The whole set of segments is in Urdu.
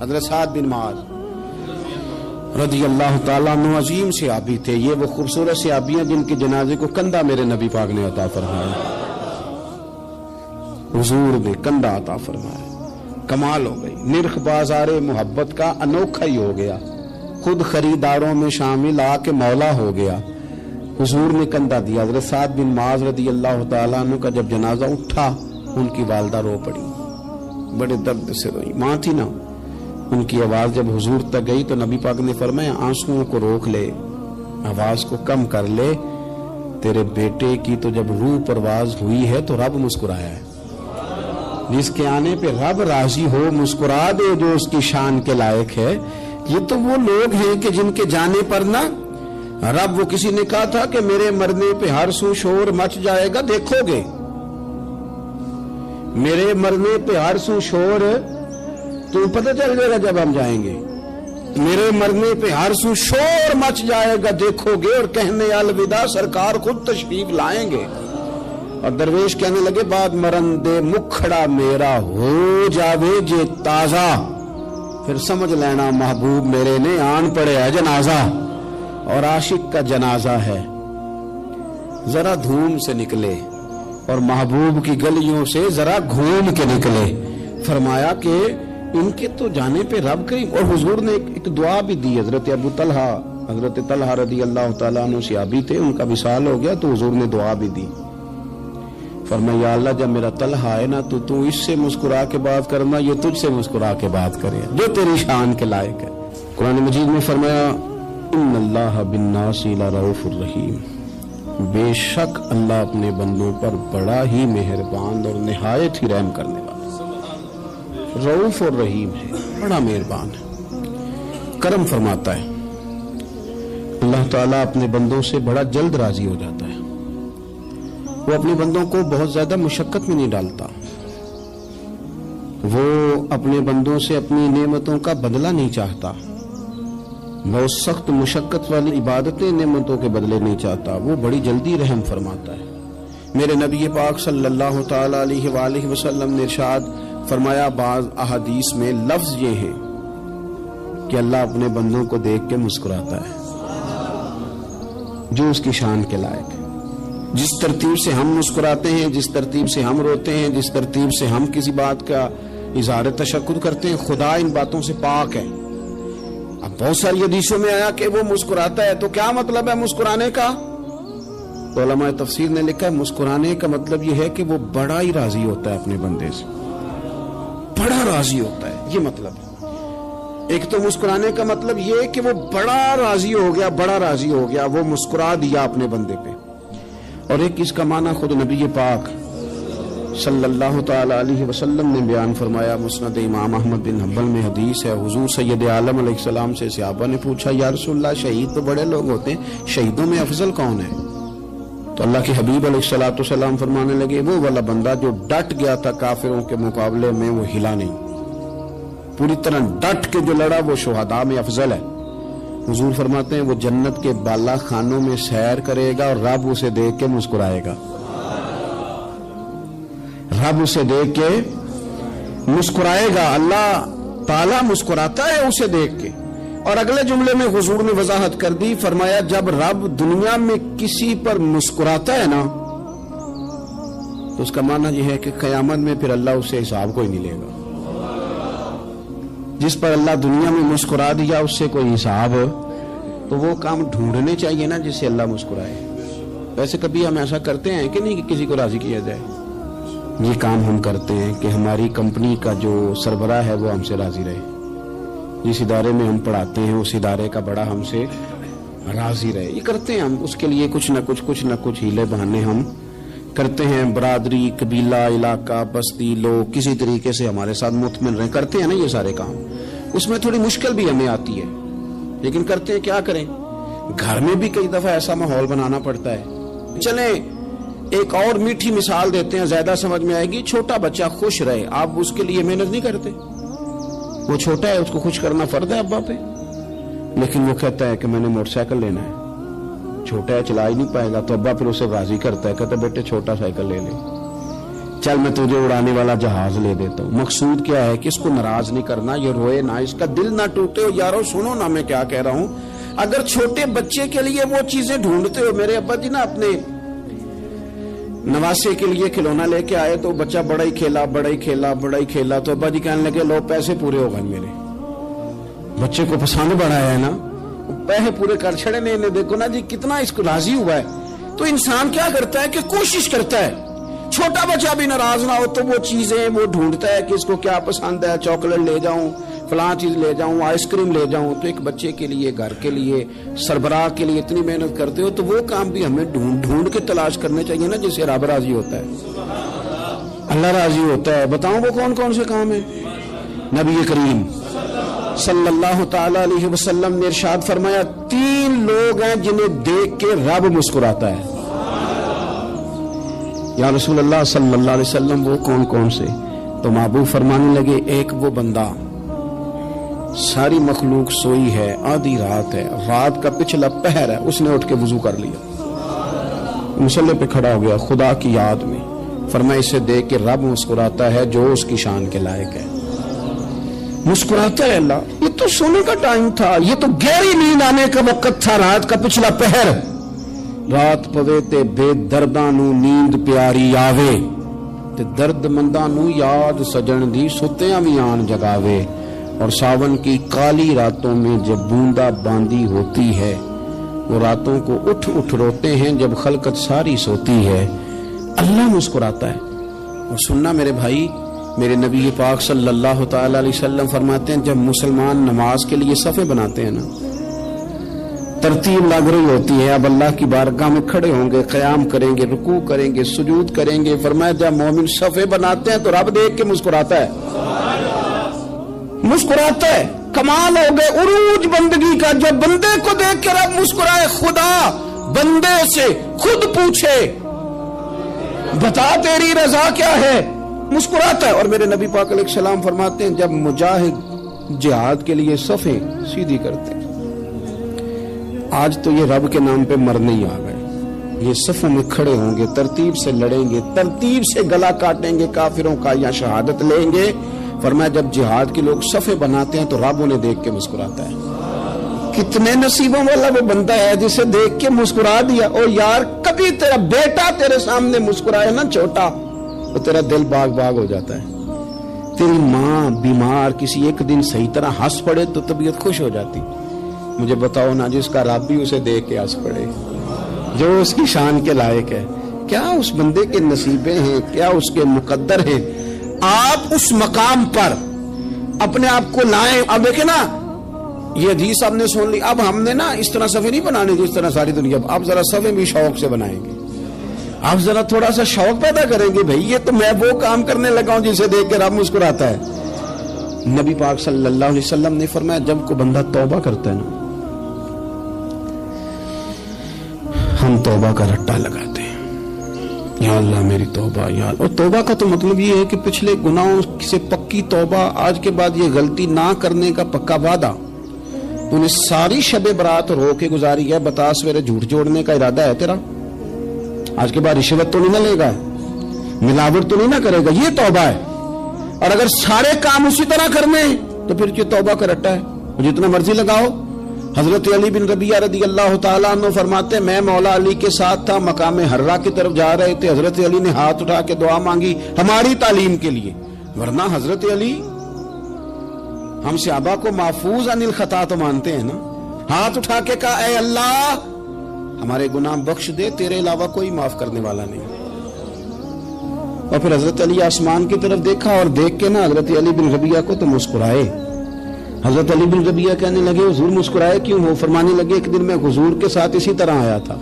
حضرت سعد بن معاذ رضی اللہ تعالیٰ عنہ عظیم صحابی تھے. یہ وہ خوبصورت صحابی ہیں جن کے جنازے کو کندھا میرے نبی پاک نے عطا فرمایا. حضور نے کندھا عطا فرمایا. کمال ہو گئی. نرخ بازار محبت کا انوکھا ہی ہو گیا. خود خریداروں میں شامل آ کے مولا ہو گیا. حضور نے کندھا دیا. حضرت سعد بن معاذ رضی اللہ تعالیٰ عنہ کا جب جنازہ اٹھا ان کی والدہ رو پڑی, بڑے درد سے روئی. ماں تھی نا, ان کی آواز جب حضور تک گئی تو نبی پاک نے فرمایا آنسوؤں کو روک لے, آواز کو کم کر لے. تیرے بیٹے کی تو جب روح پرواز ہوئی ہے تو رب مسکرایا ہے. جس کے آنے پہ رب راضی ہو مسکرا دے جو اس کی شان کے لائق ہے. یہ تو وہ لوگ ہیں کہ جن کے جانے پر نا رب, وہ کسی نے کہا تھا کہ میرے مرنے پہ ہر سو شور مچ جائے گا, دیکھو گے میرے مرنے پہ ہر سو شور تو پتہ چل جائے گا جب ہم جائیں گے. میرے مرنے پہ ہر سو شور مچ جائے گا دیکھو گے, اور کہنے الوداع سرکار خود تشریف لائیں گے. اور درویش کہنے لگے بعد مرندے مکھڑا میرا ہو جاوے جے تازہ, پھر سمجھ لینا محبوب میرے نے آن پڑے ہے جنازہ. اور عاشق کا جنازہ ہے ذرا دھوم سے نکلے اور محبوب کی گلیوں سے ذرا گھوم کے نکلے. فرمایا کہ ان کے تو جانے پہ رب کریم. اور حضور نے ایک دعا بھی دی. حضرت ابو طلحہ, حضرت طلحہ رضی اللہ تعالیٰ عنہ صحابی تھے, ان کا وصال ہو گیا تو حضور نے دعا بھی دی. فرمایا یا اللہ جب میرا طلحہ ہے نا تو اس سے مسکرا کے بات کرنا, یہ تجھ سے مسکرا کے بات کرے جو تیری شان کے لائق ہے. قرآن مجید میں فرمایا ان اللہ بالناس لرؤوف الرحیم, بے شک اللہ اپنے بندوں پر بڑا ہی مہربان اور نہایت ہی رحم کرنے والا رؤوف اور رحیم ہے, بڑا مہربان ہے, کرم فرماتا ہے. اللہ تعالیٰ اپنے بندوں سے بڑا جلد راضی ہو جاتا ہے. وہ اپنے بندوں کو بہت زیادہ مشقت میں نہیں ڈالتا. وہ اپنے بندوں سے اپنی نعمتوں کا بدلہ نہیں چاہتا. بہت سخت مشقت والی عبادتیں نعمتوں کے بدلے نہیں چاہتا. وہ بڑی جلدی رحم فرماتا ہے. میرے نبی پاک صلی اللہ تعالی علیہ وآلہ وسلم نے ارشاد فرمایا, بعض احادیث میں لفظ یہ ہے کہ اللہ اپنے بندوں کو دیکھ کے مسکراتا ہے جو اس کی شان کے لائق ہے. جس ترتیب سے ہم مسکراتے ہیں, جس ترتیب سے ہم روتے ہیں, جس ترتیب سے ہم کسی بات کا اظہار تشکر کرتے ہیں, خدا ان باتوں سے پاک ہے. اب بہت ساری حدیثوں میں آیا کہ وہ مسکراتا ہے, تو کیا مطلب ہے مسکرانے کا؟ تو علماء تفسیر نے لکھا ہے مسکرانے کا مطلب یہ ہے کہ وہ بڑا ہی راضی ہوتا ہے اپنے بندے سے, بڑا راضی ہوتا ہے. یہ مطلب ہے. ایک تو مسکرانے کا مطلب یہ کہ وہ بڑا راضی ہو گیا, بڑا راضی ہو گیا, وہ مسکرا دیا اپنے بندے پہ. اور ایک اس کا معنی خود نبی پاک صلی اللہ تعالی علیہ وسلم نے بیان فرمایا. مسند امام احمد بن حنبل میں حدیث ہے, حضور سید عالم علیہ السلام سے صحابہ نے پوچھا یا رسول اللہ شہید تو بڑے لوگ ہوتے ہیں, شہیدوں میں افضل کون ہے؟ تو اللہ کے حبیب علیہ السلام فرمانے لگے وہ والا بندہ جو ڈٹ گیا تھا کافروں کے مقابلے میں, وہ ہلا نہیں, پوری طرح ڈٹ کے جو لڑا وہ شہداء میں افضل ہے. حضور فرماتے ہیں وہ جنت کے بالا خانوں میں سیر کرے گا اور رب اسے دیکھ کے مسکرائے گا. رب اسے دیکھ کے مسکرائے گا. اللہ تعالیٰ مسکراتا ہے اسے دیکھ کے. اور اگلے جملے میں حضور نے وضاحت کر دی, فرمایا جب رب دنیا میں کسی پر مسکراتا ہے نا تو اس کا معنی یہ ہے کہ قیامت میں پھر اللہ اسے حساب کوئی نہیں لے گا. جس پر اللہ دنیا میں مسکرا دیا اس سے کوئی حساب, تو وہ کام ڈھونڈنے چاہیے نا جس سے اللہ مسکرائے. ویسے کبھی ہم ایسا کرتے ہیں کہ نہیں کہ کسی کو راضی کیا جائے؟ یہ کام ہم کرتے ہیں کہ ہماری کمپنی کا جو سربراہ ہے وہ ہم سے راضی رہے, جس ادارے میں ہم پڑھاتے ہیں اس ادارے کا بڑا ہم سے راضی رہے. یہ کرتے ہیں ہم, اس کے لیے کچھ نہ کچھ ہیلے بہانے ہم کرتے ہیں. برادری, قبیلہ, علاقہ, بستی, لوگ کسی طریقے سے ہمارے ساتھ مطمئن رہیں, کرتے ہیں نا یہ سارے کام. اس میں تھوڑی مشکل بھی ہمیں آتی ہے لیکن کرتے ہیں. کیا کریں, گھر میں بھی کئی دفعہ ایسا ماحول بنانا پڑتا ہے. چلیں ایک اور میٹھی مثال دیتے ہیں, زیادہ سمجھ میں آئے گی. چھوٹا بچہ خوش رہے, آپ اس کے لیے محنت نہیں کرتے. وہ چھوٹا ہے, اس کو خوش کرنا فرض ہے ابا پہ, لیکن وہ کہتا ہے کہ میں نے موٹر سائیکل لینا ہے. چھوٹا ہے, چلا ہی نہیں پائے گا, تو ابا پھر اسے راضی کرتا ہے, کہتا ہے بیٹے چھوٹا سائیکل لے لے. چل میں تجھے اڑانے والا جہاز لے دیتا ہوں. مقصود کیا ہے کہ اس کو ناراض نہیں کرنا, یہ روئے نہ, اس کا دل نہ ٹوٹے. ہو یارو سنو نا میں کیا کہہ رہا ہوں. اگر چھوٹے بچے کے لیے وہ چیزیں ڈھونڈتے ہو, میرے ابا جی نا اپنے نواسے کے لیے کھلونا لے کے آئے تو بچہ بڑا ہی کھیلا تو ابا جی کہنے لگے لو پیسے پورے ہو گئے میرے. بچے کو پسند بڑا ہے نا, پیسے پورے کر چھڑے نے, دیکھو نا جی کتنا اس کو راضی ہوا ہے. تو انسان کیا کرتا ہے کہ کوشش کرتا ہے, چھوٹا بچہ بھی ناراض نہ ہو تو وہ چیزیں وہ ڈھونڈتا ہے کہ اس کو کیا پسند ہے, چاکلیٹ لے جاؤں, فلاں چیز لے جاؤں, آئس کریم لے جاؤں. تو ایک بچے کے لیے, گھر کے لیے, سربراہ کے لیے اتنی محنت کرتے ہو تو وہ کام بھی ہمیں ڈھونڈ کے تلاش کرنے چاہیے نا, جس سے رب راضی ہوتا ہے, اللہ راضی ہوتا ہے. بتاؤں وہ کون کون سے کام ہیں. نبی کریم صلی اللہ تعالی علیہ وسلم نے ارشاد فرمایا 3 لوگ ہیں جنہیں دیکھ کے رب مسکراتا ہے. یا رسول اللہ صلی اللہ علیہ وسلم وہ کون کون سے؟ تو محبوب فرمانے لگے ایک وہ بندہ ساری مخلوق سوئی ہے, آدھی رات ہے, رات کا پچھلا پہر ہے, اس نے اٹھ کے وضو کر لیا, مصلی پہ کھڑا ہو گیا خدا کی یاد میں, فرمایا اسے دیکھ کے رب مسکراتا ہے جو اس کی شان کے لائق ہے. مسکراتا ہے اللہ. یہ تو سونے کا ٹائم تھا, یہ تو گہری نیند آنے کا وقت تھا, رات کا پچھلا پہر. رات پوے تے بے درداں نو نیند پیاری آوے, تے درد منداں نو یاد سجن دی ستیاں بھی آن جگاوے. اور ساون کی کالی راتوں میں جب بوندا باندی ہوتی ہے, وہ راتوں کو اٹھ روتے ہیں جب خلقت ساری سوتی ہے. اللہ مسکراتا ہے. اور سننا میرے بھائی, میرے نبی پاک صلی اللہ تعالی علیہ وسلم فرماتے ہیں جب مسلمان نماز کے لیے صفیں بناتے ہیں نا, ترتیب لگ رہی ہوتی ہے, اب اللہ کی بارگاہ میں کھڑے ہوں گے, قیام کریں گے, رکوع کریں گے, سجود کریں گے. فرمایا جب مومن صفیں بناتے ہیں تو رب دیکھ کے مسکراتا ہے, مسکراتا ہے. کمال ہو گئے عروج بندگی کا, جب بندے کو دیکھ کے رب مسکرائے. خدا بندے سے خود پوچھے بتا تیری رضا کیا ہے, مسکراتا ہے. اور میرے نبی پاک علیہ السلام فرماتے ہیں جب مجاہد جہاد کے لیے صفیں سیدھی کرتے ہیں, آج تو یہ رب کے نام پہ مرنے ہی آ گئے, یہ صفوں میں کھڑے ہوں گے, ترتیب سے لڑیں گے, ترتیب سے گلا کاٹیں گے کافروں کا یا شہادت لیں گے. فرمایا جب جہاد کے لوگ صفیں بناتے ہیں تو رب انہیں دیکھ کے مسکراتا ہے. کتنے نصیبوں والا وہ بندہ ہے جسے دیکھ کے مسکرا دیا. او یار کبھی تیرا بیٹا تیرے سامنے مسکرائے نا چھوٹا, تو تیرا دل باغ باغ ہو جاتا ہے. تیری ماں بیمار کسی ایک دن صحیح طرح ہنس پڑے تو طبیعت خوش ہو جاتی. مجھے بتاؤ نا جس کا رب بھی اسے دیکھ کے ہنس پڑے, جو اس کی شان کے لائق ہے, کیا اس بندے کے نصیبیں ہیں, کیا اس کے مقدر ہیں. آپ اس مقام پر اپنے آپ کو لائیں. اب دیکھیں نا یہ حدیث آپ نے سن لی, اب ہم نے نا اس طرح صفیں نہیں بنانے جس طرح ساری دنیا, اب ذرا صفیں بھی شوق سے بنائیں گے. آپ ذرا تھوڑا سا شوق پیدا کریں گے, بھئی یہ تو میں وہ کام کرنے لگا ہوں جسے دیکھ کے رب مسکراتا ہے. نبی پاک صلی اللہ علیہ وسلم نے فرمایا جب کوئی بندہ توبہ کرتا ہے نا, ہم توبہ کا رٹا لگاتے ہیں, یا اللہ میری توبہ یا اللہ. اور توبہ کا تو مطلب یہ ہے کہ پچھلے گناہوں سے پکی توبہ, آج کے بعد یہ غلطی نہ کرنے کا پکا وعدہ. تو نے ساری شب برات رو کے گزاری ہے, بتا سویرے جھوٹ جوڑنے کا ارادہ ہے تیرا, آج کے بعد رشوت تو نہیں نہ لے گا, ملاوٹ تو نہیں نہ کرے گا, یہ توبہ ہے. اور اگر سارے کام اسی طرح کرنے تو پھر یہ توبہ کا رٹا ہے, جتنا مرضی لگاؤ. حضرت علی بن ربیعہ رضی اللہ تعالیٰ عنہ فرماتے ہیں میں مولا علی کے ساتھ تھا, مقام حرہ کی طرف جا رہے تھے, حضرت علی نے ہاتھ اٹھا کے دعا مانگی ہماری تعلیم کے لیے, ورنہ حضرت علی ہم صحابہ کو محفوظ عن الخطا تو مانتے ہیں نا. ہاتھ اٹھا کے کہا اے اللہ ہمارے گناہ بخش دے, تیرے علاوہ کوئی معاف کرنے والا نہیں. اور پھر حضرت علی آسمان کی طرف دیکھا اور دیکھ کے نا حضرت علی بن ربیعہ کو تو مسکرائے. حضرت علی بن ربیعہ کہنے لگے حضور مسکرائے کیوں؟ وہ فرمانے لگے ایک دن میں حضور کے ساتھ اسی طرح آیا تھا,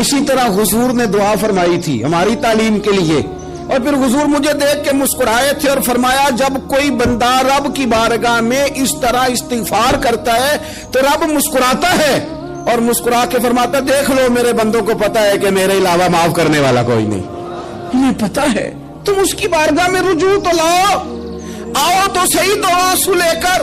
اسی طرح حضور نے دعا فرمائی تھی ہماری تعلیم کے لیے, اور پھر حضور مجھے دیکھ کے مسکرائے تھے اور فرمایا جب کوئی بندہ رب کی بارگاہ میں اس طرح استغفار کرتا ہے تو رب مسکراتا ہے, اور مسکرا کے فرماتا دیکھ لو میرے بندوں کو پتا ہے کہ میرے علاوہ معاف کرنے والا کوئی نہیں. انہیں پتا ہے, تم اس کی بارگاہ میں رجوع تو لاؤ, آؤ تو صحیح دو آنسو لے کر.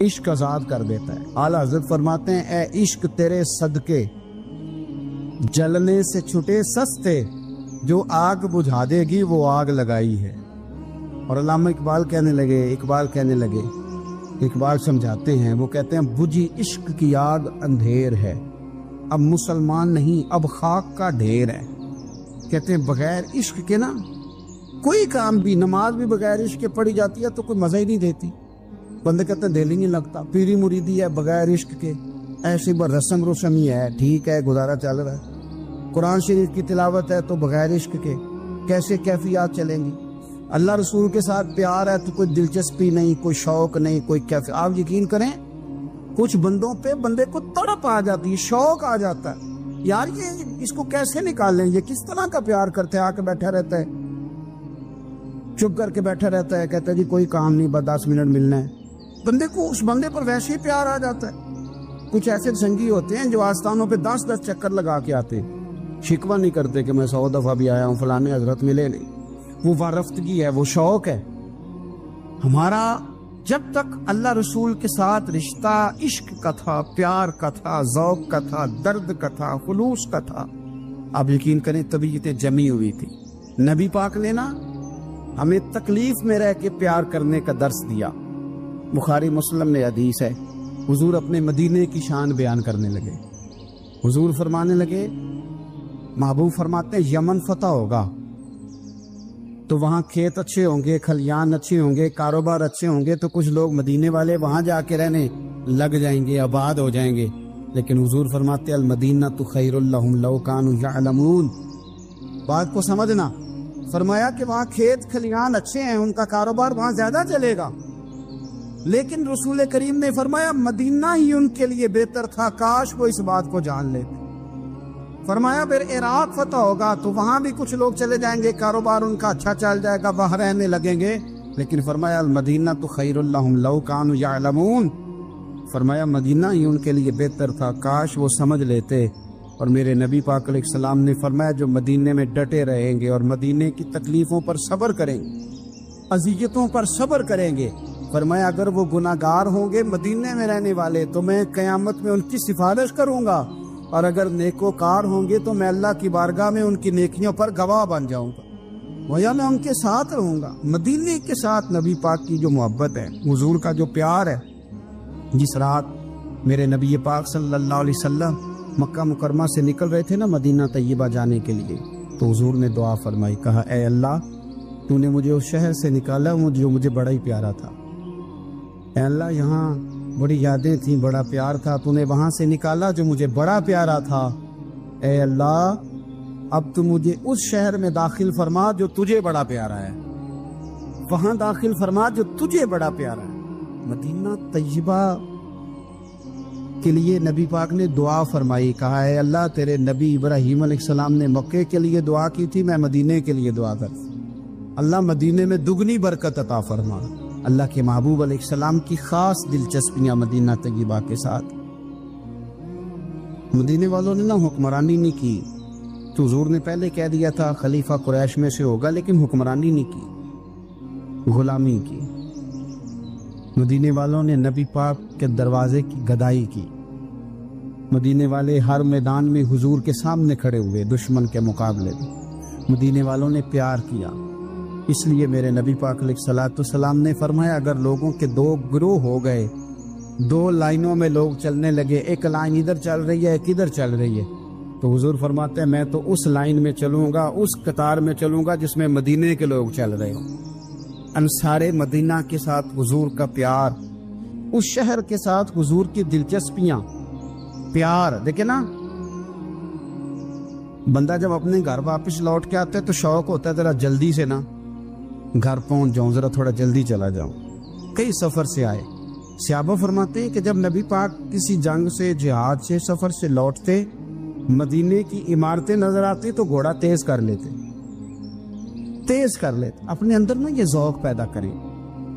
عشق آزاد کر دیتا ہے. اعلیٰ حضرت فرماتے ہیں اے عشق تیرے صدقے جلنے سے چھٹے سستے، جو آگ بجھا دے گی وہ آگ لگائی ہے. اور علامہ اقبال کہنے لگے اقبال سمجھاتے ہیں، وہ کہتے ہیں بجھی عشق کی آگ اندھیر ہے، اب مسلمان نہیں اب خاک کا ڈھیر ہے. کہتے ہیں بغیر عشق کے نا کوئی کام بھی، نماز بھی بغیر عشق کے پڑھی جاتی ہے تو کوئی مزہ ہی نہیں دیتی. بندے کہتے ہیں دل ہی نہیں لگتا. پیری مریدی ہے بغیر عشق کے ایسی رسم ہی ہے، ٹھیک ہے گزارا چل رہا ہے. قرآن شریف کی تلاوت ہے تو بغیر عشق کے کیسے کیفیات چلیں گی؟ اللہ رسول کے ساتھ پیار ہے تو کوئی دلچسپی نہیں، کوئی شوق نہیں، کوئی کیفیت. آپ یقین کریں کچھ بندوں پہ بندے کو تڑپ آ جاتی ہے، شوق آ جاتا ہے، یار یہ اس کو کیسے نکال لیں، یہ کس طرح کا پیار کرتے ہیں. آ کے بیٹھا رہتا ہے، چپ کر کے بیٹھا رہتا ہے، کہتا ہے جی کوئی کام نہیں بس 10 منٹ ملنا ہے. بندے کو اس بندے پر ویسے ہی پیار آ جاتا ہے. کچھ ایسے سنگی ہوتے ہیں جو آستانوں پہ 10 چکر لگا کے آتے، شکوہ نہیں کرتے کہ میں 100 دفعہ بھی آیا ہوں فلانے حضرت ملے نہیں. وہ وارفتگی ہے، وہ شوق ہے ہمارا. جب تک اللہ رسول کے ساتھ رشتہ عشق کا تھا، پیار کا تھا، ذوق کا تھا، درد کا تھا، خلوص کا تھا، آپ یقین کریں طبیعتیں جمی ہوئی تھی. نبی پاک نے نا ہمیں تکلیف میں رہ کے پیار کرنے کا درس دیا. بخاری مسلم میں حدیث ہے، حضور اپنے مدینے کی شان بیان کرنے لگے. حضور فرمانے لگے، محبوب فرماتے ہیں یمن فتح ہوگا تو وہاں کھیت اچھے ہوں گے، کھلیان اچھے ہوں گے، کاروبار اچھے ہوں گے، تو کچھ لوگ مدینے والے وہاں جا کے رہنے لگ جائیں گے، آباد ہو جائیں گے. لیکن حضور فرماتے المدینہ تو خیر لہم لو کانوا یعلمون. بات کو سمجھنا، فرمایا کہ وہاں کھیت کھلیان اچھے ہیں، ان کا کاروبار وہاں زیادہ چلے گا، لیکن رسول کریم نے فرمایا مدینہ ہی ان کے لیے بہتر تھا، کاش وہ اس بات کو جان لیتے. فرمایا پھر عراق فتح ہوگا تو وہاں بھی کچھ لوگ چلے جائیں گے، کاروبار ان کا اچھا چل جائے گا، وہاں رہنے لگیں گے، لیکن فرمایا المدینہ تو خیر لہم لو کانوا یعلمون. فرمایا مدینہ ہی ان کے لیے بہتر تھا، کاش وہ سمجھ لیتے. اور میرے نبی پاک علیہ السلام نے فرمایا جو مدینے میں ڈٹے رہیں گے اور مدینے کی تکلیفوں پر صبر کریں گے، اذیتوں پر صبر کریں گے، فرمایا اگر وہ گناہگار ہوں گے مدینے میں رہنے والے تو میں قیامت میں ان کی سفارش کروں گا، اور اگر نیکوکار ہوں گے تو میں اللہ کی بارگاہ میں ان کی نیکیوں پر گواہ بن جاؤں گا، گویا میں ان کے ساتھ رہوں گا. مدینے کے ساتھ نبی پاک کی جو محبت ہے، حضور کا جو پیار ہے. جس رات میرے نبی پاک صلی اللہ علیہ وسلم مکہ مکرمہ سے نکل رہے تھے نا مدینہ طیبہ جانے کے لیے، تو حضور نے دعا فرمائی، کہا اے اللہ تو نے مجھے اس شہر سے نکالا جو مجھے بڑا ہی پیارا تھا. اے اللہ یہاں بڑی یادیں تھیں، بڑا پیار تھا، تو نے وہاں سے نکالا جو مجھے بڑا پیارا تھا. اے اللہ اب تو مجھے اس شہر میں داخل فرما جو تجھے بڑا پیارا ہے، وہاں داخل فرما جو تجھے بڑا پیارا ہے. مدینہ طیبہ کے لیے نبی پاک نے دعا فرمائی، کہا اے اللہ تیرے نبی ابراہیم علیہ السلام نے مکے کے لیے دعا کی تھی، میں مدینے کے لیے دعا کر، اللہ مدینے میں دگنی برکت عطا فرما. اللہ کے محبوب علیہ السلام کی خاص دلچسپیاں مدینہ طیبہ کے ساتھ. مدینے والوں نے نہ حکمرانی نہیں کی، تو حضور نے پہلے کہہ دیا تھا خلیفہ قریش میں سے ہوگا، لیکن حکمرانی نہیں کی، غلامی کی. مدینے والوں نے نبی پاک کے دروازے کی گدائی کی. مدینے والے ہر میدان میں حضور کے سامنے کھڑے ہوئے دشمن کے مقابلے میں. مدینے والوں نے پیار کیا. اس لیے میرے نبی پاک علیہ الصلوۃ والسلام نے فرمایا اگر لوگوں کے 2 گروہ ہو گئے، 2 لائنوں میں لوگ چلنے لگے، ایک لائن ادھر چل رہی ہے ایک ادھر چل رہی ہے، تو حضور فرماتے ہیں میں تو اس لائن میں چلوں گا، اس قطار میں چلوں گا جس میں مدینے کے لوگ چل رہے ہوں. انصار مدینہ کے ساتھ حضور کا پیار، اس شہر کے ساتھ حضور کی دلچسپیاں، پیار. دیکھیں نا بندہ جب اپنے گھر واپس لوٹ کے آتا ہے تو شوق ہوتا ہے ذرا جلدی سے نا گھر پہنچ جاؤں، ذرا تھوڑا جلدی چلا جاؤں. کئی سفر سے آئے، صحابہ فرماتے ہیں کہ جب نبی پاک کسی جنگ سے، جہاد سے، سفر سے لوٹتے، مدینے کی عمارتیں نظر آتی تو گھوڑا تیز کر لیتے، اپنے اندر نا یہ ذوق پیدا کریں،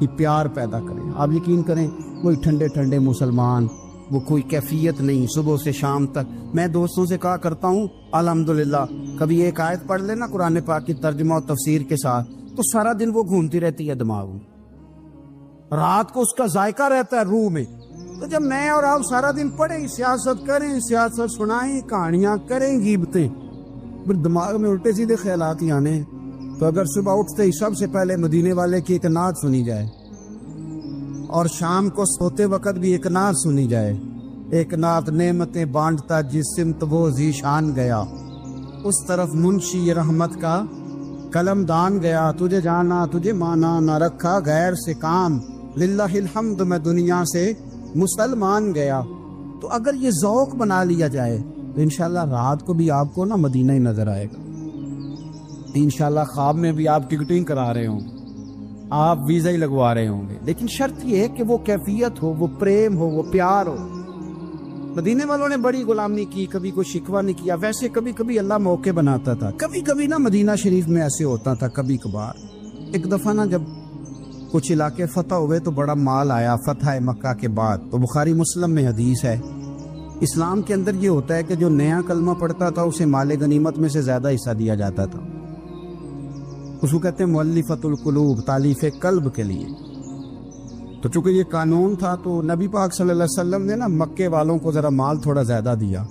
یہ پیار پیدا کریں. آپ یقین کریں کوئی ٹھنڈے ٹھنڈے مسلمان، وہ کوئی کیفیت نہیں، صبح سے شام تک. میں دوستوں سے کہا کرتا ہوں الحمدللہ کبھی ایک آیت پڑھ لینا قرآن پاک کی ترجمہ اور تفسیر کے ساتھ تو سارا دن وہ گھومتی رہتی ہے دماغ میں. رات کو اس کا ذائقہ رہتا ہے روح میں. تو جب میں اور آپ سارا دن پڑھیں، سیاست کریں، سیاست سنائیں، کہانیاں کریں، غیبتیں، پھر دماغ میں الٹے سیدھے خیالات ہی آنے ہیں. تو اگر صبح اٹھتے ہی سب سے پہلے مدینے والے کی ایک نعت سنی جائے، اور شام کو سوتے وقت بھی ایک نعت سنی جائے، ایک نعت نعمتیں بانٹتا جس سمت وہ ذیشان گیا، اس طرف منشی رحمت کا قلم دان گیا، تجھے جانا تجھے مانا نہ رکھا غیر سے کام، للہ الحمد میں دنیا سے مسلمان گیا. تو اگر یہ ذوق بنا لیا جائے تو انشاءاللہ رات کو بھی آپ کو نا مدینہ ہی نظر آئے گا. انشاءاللہ خواب میں بھی آپ ٹکٹنگ کرا رہے ہوں، آپ ویزا ہی لگوا رہے ہوں گے، لیکن شرط یہ ہے کہ وہ کیفیت ہو، وہ پریم ہو، وہ پیار ہو. مدینے والوں نے بڑی غلامی کی، کبھی کوئی شکوہ نہیں کیا. ویسے کبھی کبھی اللہ موقع بناتا تھا، کبھی کبھی نا مدینہ شریف میں ایسے ہوتا تھا کبھی کبھار. ایک دفعہ نا جب کچھ علاقے فتح ہوئے تو بڑا مال آیا فتح مکہ کے بعد. تو بخاری مسلم میں حدیث ہے، اسلام کے اندر یہ ہوتا ہے کہ جو نیا کلمہ پڑھتا تھا اسے مال غنیمت میں سے زیادہ حصہ دیا جاتا تھا. اس کو کہتے ہیں مؤلفۃ القلوب، تالیف قلب کے لیے. تو چونکہ یہ قانون تھا تو نبی پاک صلی اللہ علیہ وسلم نے نا مکے والوں کو ذرا مال تھوڑا زیادہ دیا.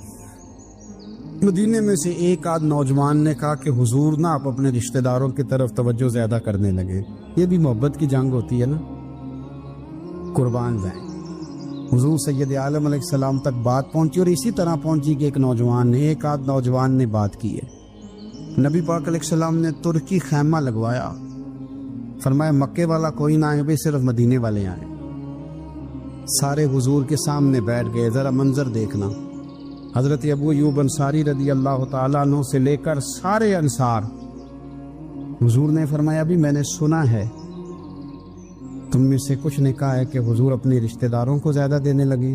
مدینے میں سے ایک آدھ نوجوان نے کہا کہ حضور نا آپ اپنے رشتہ داروں کی طرف توجہ زیادہ کرنے لگے. یہ بھی محبت کی جنگ ہوتی ہے نا، قربان جائیں. حضور سید عالم علیہ السلام تک بات پہنچی، اور اسی طرح پہنچی کہ ایک آدھ نوجوان نے بات کی ہے. نبی پاک علیہ السلام نے ترکی خیمہ لگوایا، فرمایا مکے والا کوئی نہ آئے، صرف مدینے والے آئیں. سارے حضور کے سامنے بیٹھ گئے. ذرا منظر دیکھنا، حضرت ابو ایوب انصاری رضی اللہ تعالیٰ عنہ سے لے کر سارے انصار. حضور نے فرمایا ابھی میں نے سنا ہے تم میں سے کچھ نے کہا ہے کہ حضور اپنے رشتہ داروں کو زیادہ دینے لگے.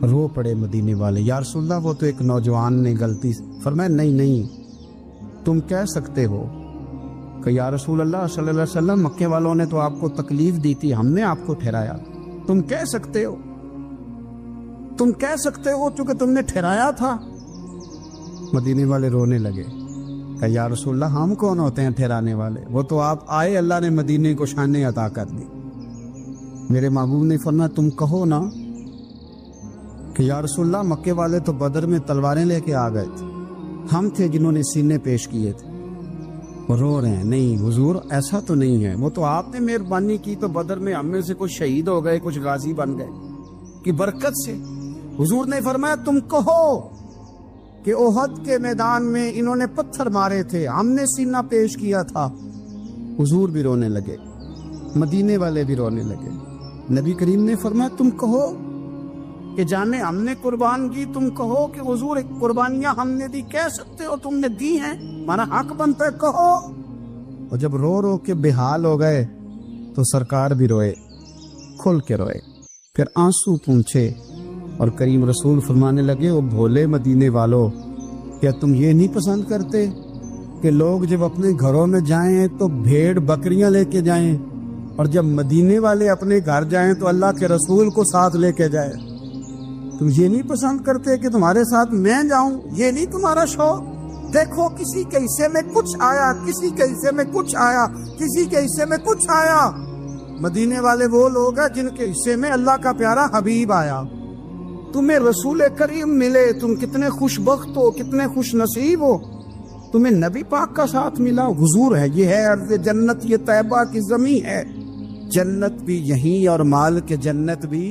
رو پڑے مدینے والے، یا رسول اللہ وہ تو ایک نوجوان نے غلطی. فرمایا نہیں تم کہہ سکتے ہو کہ یا رسول اللہ صلی اللہ علیہ وسلم مکے والوں نے تو آپ کو تکلیف دی تھی، ہم نے آپ کو ٹھہرایا. تم کہہ سکتے ہو چونکہ تم نے ٹھہرایا تھا. مدینے والے رونے لگے کہ یا رسول اللہ ہم کون ہوتے ہیں ٹھہرانے والے، وہ تو آپ آئے، اللہ نے مدینے کو شان عطا کر دی. میرے محبوب نے فرمایا تم کہو نا کہ یا رسول اللہ مکے والے تو بدر میں تلواریں لے کے آ گئے تھے، ہم تھے جنہوں نے سینے پیش کیے تھے. وہ رو رہے ہیں، نہیں حضور ایسا تو نہیں ہے، وہ تو آپ نے مہربانی کی تو بدر میں ہم میں سے کچھ شہید ہو گئے، کچھ غازی بن گئے کی برکت سے. حضور نے فرمایا تم کہو کہ احد کے میدان میں انہوں نے پتھر مارے تھے، ہم نے سینہ پیش کیا تھا. حضور بھی رونے لگے، مدینے والے بھی رونے لگے. نبی کریم نے فرمایا تم کہو کہ جانے ہم نے قربان کی، تم کہو کہ حضور ایک قربانیاں ہم نے دی. کہہ سکتے ہو تم نے دی ہیں، ہمارا حق بنتا ہے، کہو. اور جب رو رو کے بے حال ہو گئے تو سرکار بھی روئے، کھل کے روئے، پھر آنسو پونچھے اور کریم رسول فرمانے لگے او بھولے مدینے والو، کیا تم یہ نہیں پسند کرتے کہ لوگ جب اپنے گھروں میں جائیں تو بھیڑ بکریاں لے کے جائیں، اور جب مدینے والے اپنے گھر جائیں تو اللہ کے رسول کو ساتھ لے کے جائیں؟ تم یہ نہیں پسند کرتے کہ تمہارے ساتھ میں جاؤں؟ یہ نہیں تمہارا شوق؟ دیکھو کسی کے حصے میں کچھ آیا، کسی کے حصے میں کچھ آیا، کسی کے حصے میں کچھ آیا. مدینے والے وہ لوگ ہیں جن کے حصے میں اللہ کا پیارا حبیب آیا. تمہیں رسول کریم ملے، تم کتنے خوش بخت ہو، کتنے خوش نصیب ہو. تمہیں نبی پاک کا ساتھ ملا، حضور ہے، یہ ہے ارض جنت، یہ طیبہ کی زمین ہے. جنت بھی یہیں اور مال کے جنت بھی